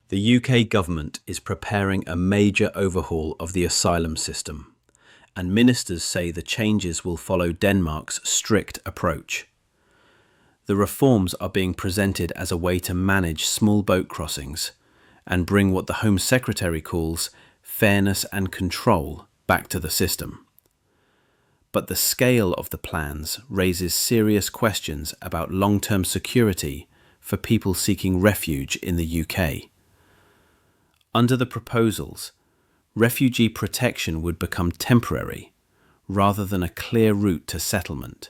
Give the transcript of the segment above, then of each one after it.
The UK government is preparing a major overhaul of the asylum system, and ministers say the changes will follow Denmark's strict approach. The reforms are being presented as a way to manage small boat crossings and bring what the Home Secretary calls fairness and control back to the system. But the scale of the plans raises serious questions about long-term security for people seeking refuge in the UK. Under the proposals, refugee protection would become temporary rather than a clear route to settlement.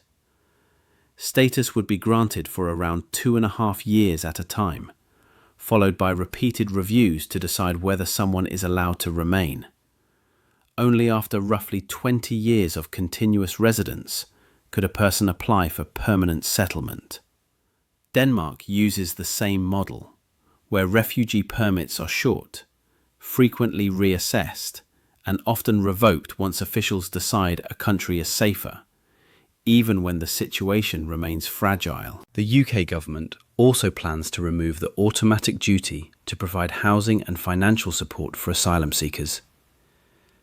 Status would be granted for around 2.5 years at a time, followed by repeated reviews to decide whether someone is allowed to remain. Only after roughly 20 years of continuous residence could a person apply for permanent settlement. Denmark uses the same model, where refugee permits are short, frequently reassessed, and often revoked once officials decide a country is safer, even when the situation remains fragile. The UK government also plans to remove the automatic duty to provide housing and financial support for asylum seekers.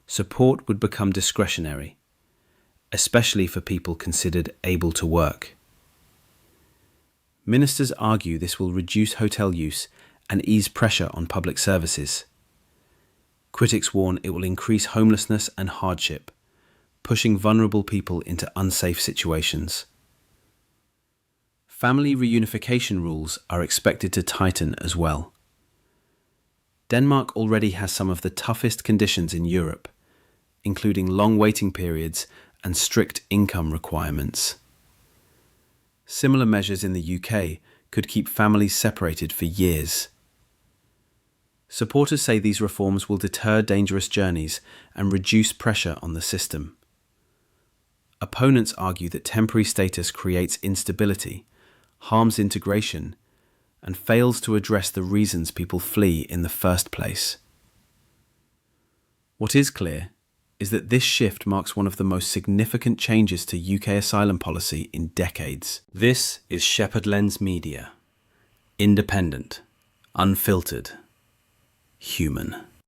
Support would become discretionary, especially for people considered able to work. Ministers argue this will reduce hotel use and ease pressure on public services. Critics warn it will increase homelessness and hardship, pushing vulnerable people into unsafe situations. Family reunification rules are expected to tighten as well. Denmark already has some of the toughest conditions in Europe, including long waiting periods and strict income requirements. Similar measures in the UK could keep families separated for years. Supporters say these reforms will deter dangerous journeys and reduce pressure on the system. Opponents argue that temporary status creates instability, harms integration, and fails to address the reasons people flee in the first place. What is clear is that this shift marks one of the most significant changes to UK asylum policy in decades. This is Sheppard Lens Media. Independent, unfiltered, human.